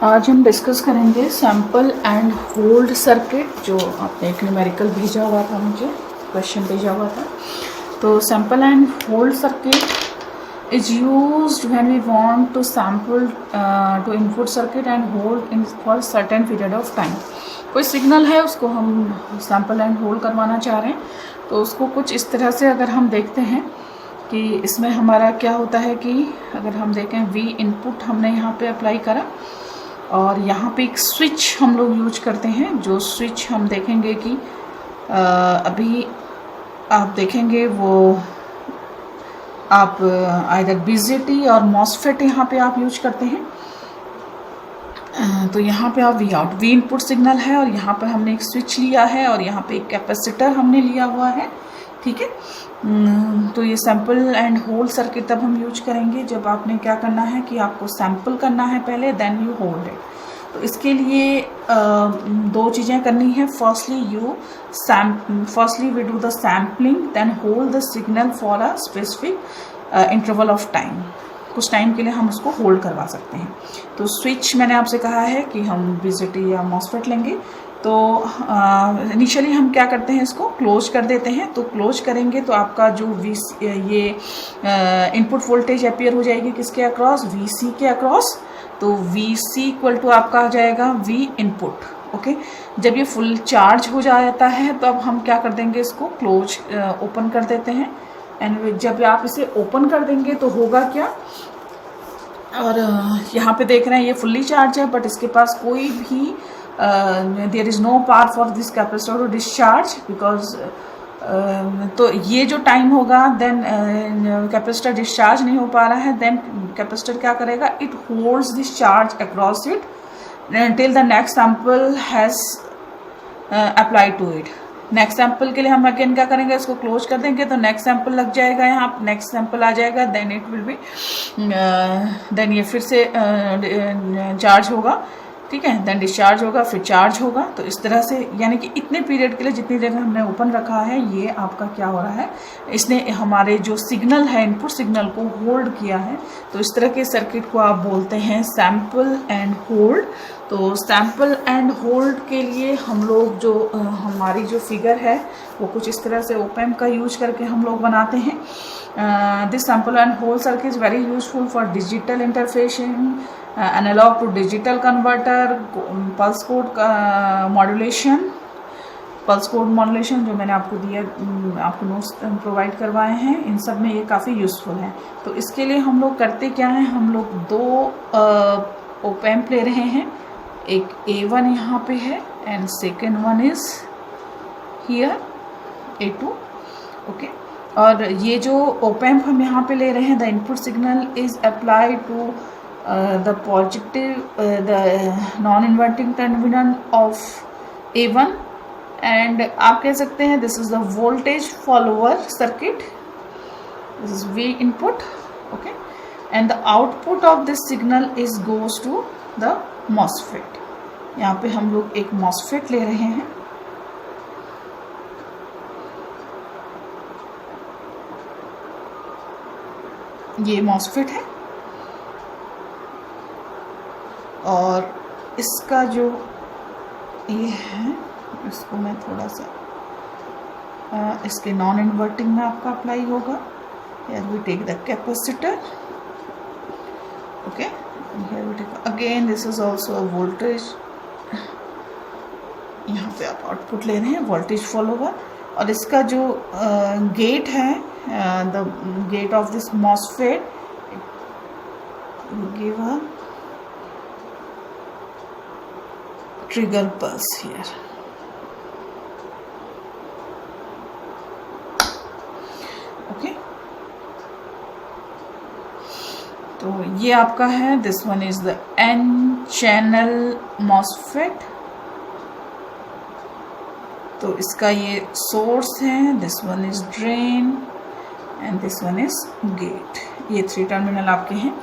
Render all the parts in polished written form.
आज हम डिस्कस करेंगे सैम्पल एंड होल्ड सर्किट, जो आपने एक न्यूमेरिकल भेजा हुआ था, मुझे क्वेश्चन भेजा हुआ था। तो sample and hold circuit is used when we want to sample to input circuit and hold in for certain period of time. कोई सिग्नल है, उसको हम सैम्पल एंड होल्ड करवाना चाह रहे हैं, तो उसको कुछ इस तरह से अगर हम देखते हैं कि इसमें हमारा क्या होता है कि अगर हम देखें V इनपुट हमने यहाँ पे अप्लाई करा और यहाँ पे एक स्विच हम लोग यूज करते हैं, जो स्विच हम देखेंगे कि अभी आप देखेंगे वो आप आइदर BJT और MOSFET यहाँ पे आप यूज करते हैं। तो यहाँ पे आप V out, V input signal है और यहाँ पर हमने एक स्विच लिया है और यहाँ पे एक कैपेसिटर हमने लिया हुआ है, ठीक है। तो ये सैम्पल एंड होल्ड सर्किट तब हम यूज करेंगे जब आपने क्या करना है कि आपको सैम्पल करना है पहले, देन यू होल्ड इट। तो इसके लिए दो चीज़ें करनी है। Firstly we do the sampling, then hold the signal for a specific interval of time. कुछ टाइम के लिए हम उसको होल्ड करवा सकते हैं। तो स्विच मैंने आपसे कहा है कि हम BJT या MOSFET लेंगे। तो इनिशियली हम क्या करते हैं, इसको क्लोज कर देते हैं। तो क्लोज करेंगे तो आपका जो ये इनपुट वोल्टेज अपीयर हो जाएगी किसके अक्रॉस, VC के अक्रॉस। तो VC इक्वल टू आपका आ जाएगा V इनपुट, ओके। जब ये फुल चार्ज हो जाता है तो अब हम क्या कर देंगे, इसको क्लोज ओपन कर देते हैं। एंड जब आप इसे ओपन कर देंगे तो होगा क्या, और यहाँ पे देख रहे हैं ये फुल्ली चार्ज है, बट इसके पास कोई भी there is no path for this capacitor to discharge because तो ये जो टाइम होगा देन कैपेसिटर डिस्चार्ज नहीं हो पा रहा है, देन कैपेसिटर क्या करेगा, it holds this charge across it till the next sample has apply to it. Next sample के लिए हम अगेन क्या करेंगे, इसको क्लोज कर देंगे तो नेक्स्ट सैंपल लग जाएगा, यहाँ नेक्स्ट सैंपल आ जाएगा, then it will be then ये फिर से चार्ज होगा, ठीक है, देन डिस्चार्ज होगा, फिर चार्ज होगा। तो इस तरह से यानी कि इतने पीरियड के लिए जितनी देर हमने ओपन रखा है, ये आपका क्या हो रहा है, इसने हमारे जो सिग्नल है, इनपुट सिग्नल को होल्ड किया है। तो इस तरह के सर्किट को आप बोलते हैं सैम्पल एंड होल्ड। तो सैम्पल एंड होल्ड के लिए हम लोग जो हमारी जो फिगर है वो कुछ इस तरह से ओप-एम्प का यूज करके हम लोग बनाते हैं। This sample and hold circuit is very useful for digital interfacing, analogue to digital converter, pulse code modulation, pulse code modulation जो मैंने आपको दिया, आपको नोट्स प्रोवाइड करवाए हैं, इन सब में ये काफ़ी यूज़फुल है। तो इसके लिए हम लोग करते क्या हैं, हम लोग दो ओप-एम्प ले रहे हैं, एक A1 यहाँ पे है and second one is here A2, okay. और ये जो ओप-एम्प हम यहाँ पे ले रहे हैं, the input signal is applied to the positive the non-inverting terminal of A1 and आप कह सकते हैं this is the voltage follower circuit, this is V input, okay, and the output of this signal is goes to the MOSFET। यहाँ पे हम लोग एक MOSFET ले रहे हैं, ये MOSFET है और इसका जो ये है, इसको मैं थोड़ा सा इसके नॉन इन्वर्टिंग में आपका अप्लाई होगा। Here we take the capacitor, okay, here we take again this is also a voltage, यहाँ पे आप आउटपुट ले रहे हैं वोल्टेज फॉलोवर। और इसका जो गेट है, the gate of this MOSFET give a trigger pulse here, okay। तो ये आपका है, this one is the N channel MOSFET। तो इसका ये सोर्स है, this one is drain and this one is gate. ये 3 टर्मिनल आपके हैं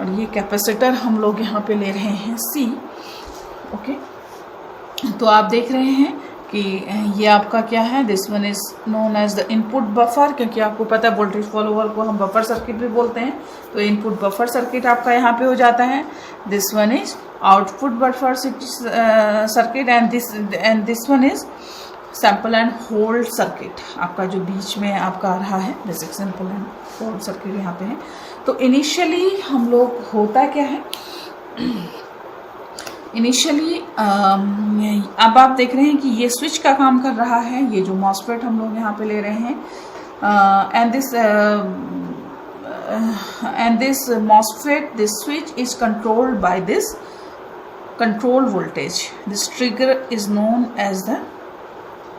और ये कैपेसिटर हम लोग यहाँ पे ले रहे हैं C, ओके। तो आप देख रहे हैं कि ये आपका क्या है, this one is known as the input buffer, क्योंकि आपको पता है वोल्टेज फॉलोवर को हम बफर सर्किट भी बोलते हैं, तो इनपुट बफर सर्किट आपका यहाँ पे हो जाता है। This one is output buffer circuit and this one is sample and hold circuit, आपका जो बीच में आपका आ रहा है basic sample and hold circuit यहाँ पे है। तो इनिशियली हम लोग होता क्या है, इनिशियली अब आप देख रहे हैं कि ये स्विच का काम कर रहा है, ये जो मॉसफेट हम लोग यहाँ पे ले रहे हैं, and this MOSFET, this switch is controlled by this control voltage. This trigger is known as the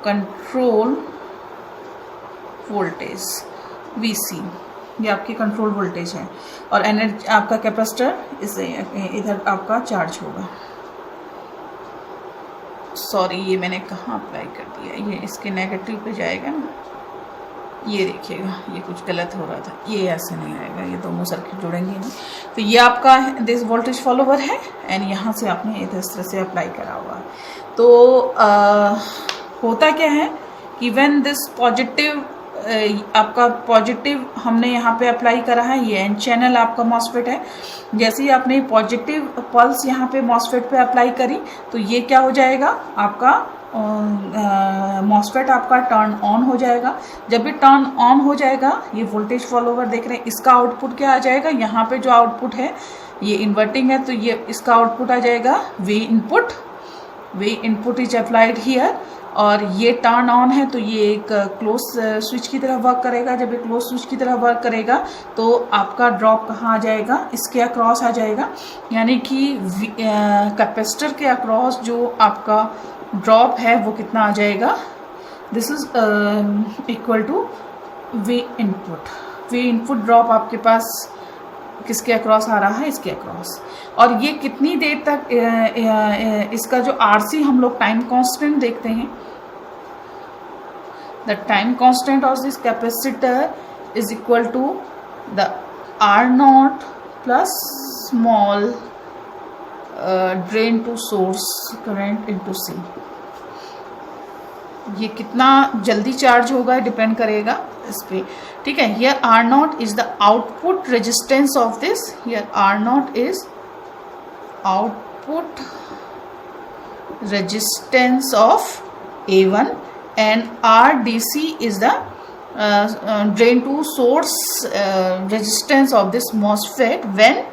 control voltage VC, ये आपकी कंट्रोल वोल्टेज है। और एनर्जी आपका कैपेसिटर इसे इधर आपका चार्ज होगा। सॉरी, ये मैंने कहाँ अप्लाई कर दिया, ये इसके नेगेटिव पे जाएगा ना, ये देखिएगा ये कुछ गलत हो रहा था, ये ऐसे नहीं आएगा, ये दोनों सर्किट जुड़ेंगे नहीं। तो ये आपका दिस वोल्टेज फॉलोवर है एंड यहाँ से आपने इस तरह से अप्लाई करा हुआ है। तो होता क्या है कि व्हेन दिस पॉजिटिव आपका पॉजिटिव हमने यहाँ पे अप्लाई करा है, ये एन चैनल आपका मॉसफेट है, जैसे ही आपने पॉजिटिव पल्स यहाँ पे मॉसफेट पे अप्लाई करी तो ये क्या हो जाएगा, आपका मॉसफेट आपका टर्न ऑन हो जाएगा। जब भी टर्न ऑन हो जाएगा, ये वोल्टेज फॉलोवर देख रहे हैं, इसका आउटपुट क्या आ जाएगा, यहाँ पे जो आउटपुट है ये इन्वर्टिंग है, तो ये इसका आउटपुट आ जाएगा we input is applied here, और ये टर्न ऑन है तो ये एक क्लोज स्विच की तरह वर्क करेगा। जब ये क्लोज स्विच की तरह वर्क करेगा तो आपका ड्रॉप कहाँ आ जाएगा, इसके अक्रॉस आ जाएगा, यानी कि कैपेसिटर के अक्रॉस जो आपका ड्रॉप है वो कितना आ जाएगा, this is equal to V input drop आपके पास किसके अक्रॉस आ रहा है, इसके अक्रॉस। और ये कितनी देर तक इसका जो RC हम लोग टाइम कांस्टेंट देखते हैं, the time constant of this capacitor is equal to the R0 plus small drain to source current into C। ये कितना जल्दी चार्ज होगा डिपेंड करेगा इस पे, ठीक है। Here R0 is the output resistance of this, here R0 is output resistance of A1 and RDC is the drain to source resistance of this MOSFET when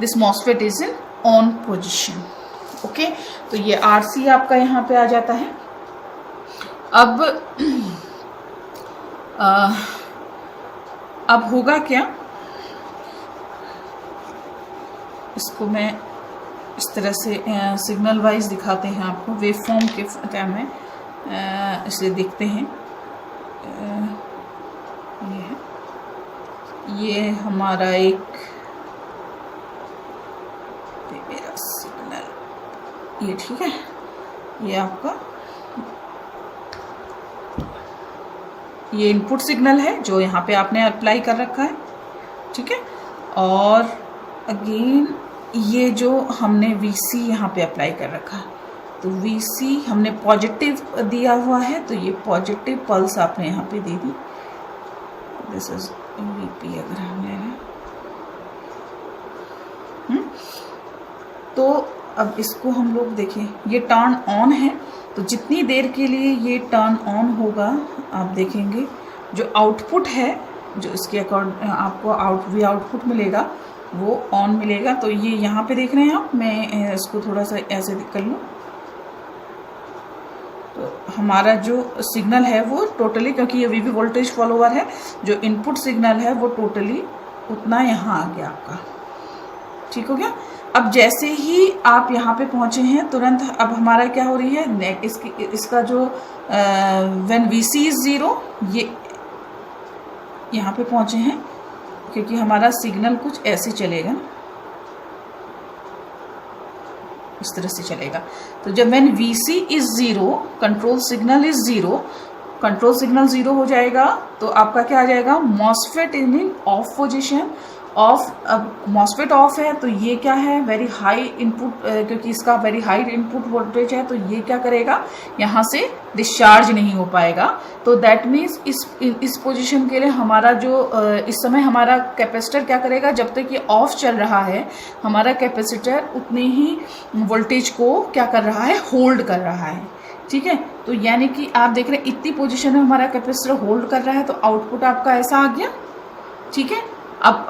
this MOSFET is in on position। Okay, तो ये RC आपका यहाँ पे आ जाता है। अब होगा क्या, इसको मैं इस तरह से सिग्नल वाइज दिखाते हैं आपको, वेव फॉर्म के टाइम में इसे देखते हैं। ये हमारा एक मेरा सिग्नल, ये ठीक है, ये आपका ये इनपुट सिग्नल है जो यहाँ पे आपने अप्लाई कर रखा है, ठीक है। और अगेन ये जो हमने VC यहाँ पे अप्लाई कर रखा है, तो VC हमने पॉजिटिव दिया हुआ है, तो ये पॉजिटिव पल्स आपने यहाँ पे दे दी, दिस इज VP अगर हम ले रहे हैं। तो अब इसको हम लोग देखें, ये टर्न ऑन है, तो जितनी देर के लिए ये टर्न ऑन होगा आप देखेंगे जो आउटपुट है, जो इसके अकॉर्डिंग आपको आउटपुट मिलेगा वो ऑन मिलेगा। तो ये यहाँ पे देख रहे हैं आप, मैं इसको थोड़ा सा ऐसे कर लूँ, तो हमारा जो सिग्नल है वो टोटली, क्योंकि ये VV वोल्टेज फॉलोवर है, जो इनपुट सिग्नल है वो टोटली उतना यहाँ आ गया आपका, ठीक हो गया। अब जैसे ही आप यहाँ पे पहुँचे हैं तुरंत अब हमारा क्या हो रही है, इसका जो व्हेन VC इज 0, ये यहाँ पे पहुँचे हैं, क्योंकि हमारा सिग्नल कुछ ऐसे चलेगा, इस तरह से चलेगा। तो जब when VC is 0, control signal is 0, control signal 0 हो जाएगा तो आपका क्या आ जाएगा, MOSFET in of position. Of, अब मॉसफेट ऑफ है तो ये क्या है, वेरी हाई इनपुट, क्योंकि इसका वेरी हाई इनपुट वोल्टेज है तो ये क्या करेगा, यहाँ से डिस्चार्ज नहीं हो पाएगा। तो दैट मीन्स इस पोजीशन के लिए हमारा जो इस समय हमारा कैपेसिटर क्या करेगा, जब तक ये ऑफ चल रहा है हमारा कैपेसिटर उतने ही वोल्टेज को क्या कर रहा है, होल्ड कर रहा है। ठीक है, तो यानी कि आप देख रहे हैं इतनी पोजीशन में हमारा कैपेसिटर होल्ड कर रहा है तो आउटपुट आपका ऐसा आ गया। ठीक है, अब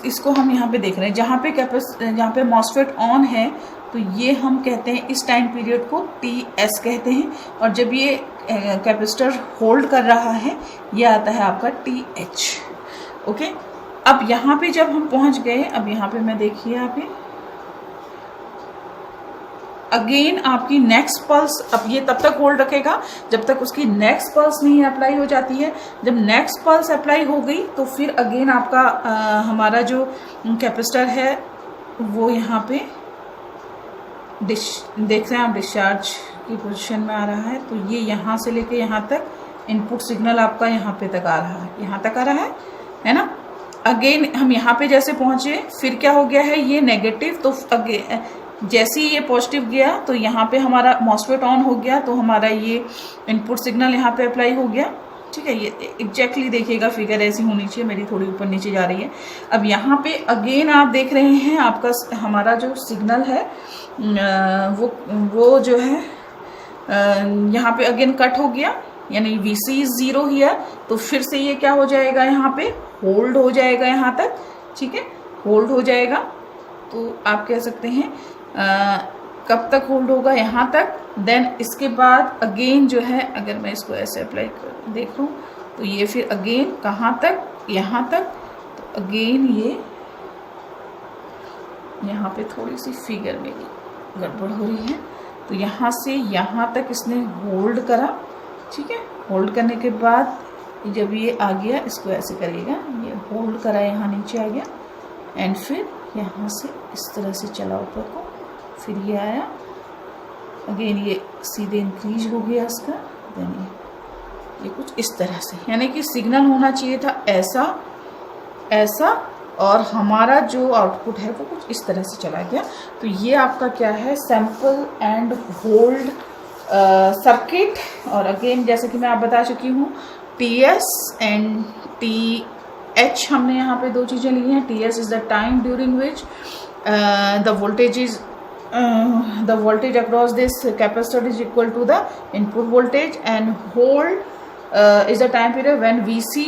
इसको हम यहाँ पे देख रहे हैं, जहाँ पे मॉसफेट ऑन है तो ये हम कहते हैं इस टाइम पीरियड को TS कहते हैं, और जब ये कैपेसिटर होल्ड कर रहा है ये आता है आपका TH। ओके, अब यहाँ पे जब हम पहुँच गए, अब यहाँ पे मैं देखिए यहाँ पे अगेन आपकी नेक्स्ट पल्स, अब ये तब तक होल्ड रखेगा जब तक उसकी नेक्स्ट पल्स नहीं अप्लाई हो जाती है। जब नेक्स्ट पल्स अप्लाई हो गई तो फिर अगेन आपका हमारा जो कैपेसिटर है वो यहाँ पे देख रहे हैं आप, डिस्चार्ज की पोजीशन में आ रहा है। तो ये यहाँ से लेके यहाँ तक इनपुट सिग्नल आपका यहाँ पे तक आ रहा है, यहाँ तक आ रहा है ना। अगेन हम यहाँ पे जैसे पहुँचे फिर क्या हो गया है, ये नेगेटिव, तो अगेन जैसे ही ये पॉजिटिव गया तो यहाँ पे हमारा मॉसफेट ऑन हो गया तो हमारा ये इनपुट सिग्नल यहाँ पे अप्लाई हो गया। ठीक है, ये एग्जैक्टली देखिएगा फिगर ऐसी होनी चाहिए, मेरी थोड़ी ऊपर नीचे जा रही है। अब यहाँ पे अगेन आप देख रहे हैं आपका हमारा जो सिग्नल है वो जो है यहाँ पे अगेन कट हो गया, यानी VC इज 0 हियर, तो फिर से ये क्या हो जाएगा, यहाँ पे होल्ड हो जाएगा यहाँ तक। ठीक है, होल्ड हो जाएगा, तो आप कह सकते हैं कब तक होल्ड होगा, यहाँ तक। देन इसके बाद अगेन जो है, अगर मैं इसको ऐसे अप्लाई कर देख लूँ तो ये फिर अगेन कहाँ तक, यहाँ तक। तो अगेन ये यहाँ पे थोड़ी सी फिगर मेरी गड़बड़ हो रही है, तो यहाँ से यहाँ तक इसने होल्ड करा। ठीक है, होल्ड करने के बाद जब ये आ गया, इसको ऐसे करिएगा, ये होल्ड करा, यहाँ नीचे आ गया, एंड फिर यहाँ से इस तरह से चला ऊपर को, फिर ये आया अगेन, ये सीधे इंक्रीज हो गया इसका। देन ये कुछ इस तरह से, यानी कि सिग्नल होना चाहिए था ऐसा ऐसा, और हमारा जो आउटपुट है वो कुछ इस तरह से चला गया। तो ये आपका क्या है, सैंपल एंड होल्ड सर्किट। और अगेन जैसे कि मैं आप बता चुकी हूँ, TS एंड TH हमने यहाँ पे दो चीज़ें ली हैं। TS is the time during which the voltage across this capacitor is equal to the input voltage, and hold is the time period when VC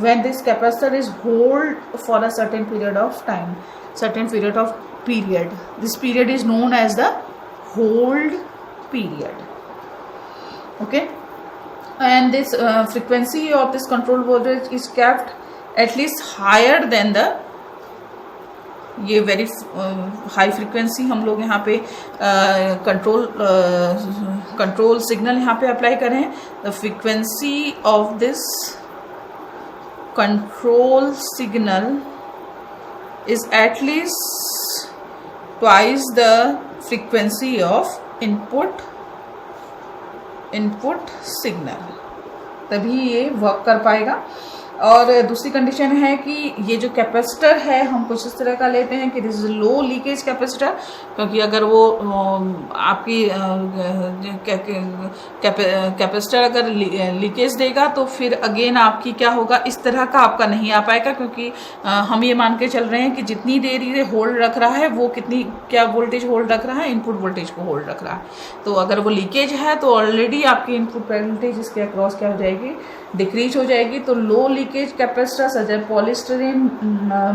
when this capacitor is hold for a certain period of time, certain period of period. This period is known as the hold period. Okay, and this frequency of this control voltage is kept at least higher than the, ये very high frequency हम लोग यहाँ पे control signal यहाँ पे apply करें। The frequency of this control signal is at least twice the frequency of input signal, तभी ये वर्क कर पाएगा। और दूसरी कंडीशन है कि ये जो कैपेसिटर है हम कुछ इस तरह का लेते हैं कि this is low leakage capacitor, क्योंकि अगर वो आपकी कैपेसिटर अगर लीकेज देगा तो फिर अगेन आपकी क्या होगा, इस तरह का आपका नहीं आ पाएगा, क्योंकि हम ये मान के चल रहे हैं कि जितनी देर ये होल्ड रख रहा है वो कितनी क्या वोल्टेज होल्ड रख रहा है, इनपुट वोल्टेज को होल्ड रख रहा है। तो अगर वो लीकेज है तो ऑलरेडी आपकी इनपुट वोल्टेज इसके अक्रॉस क्या हो जाएगी, डिक्रीज हो जाएगी। तो low leakage capacitor such as polystyrene,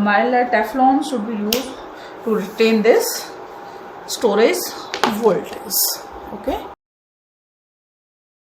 mild Teflon should be used to retain this storage voltage. Okay.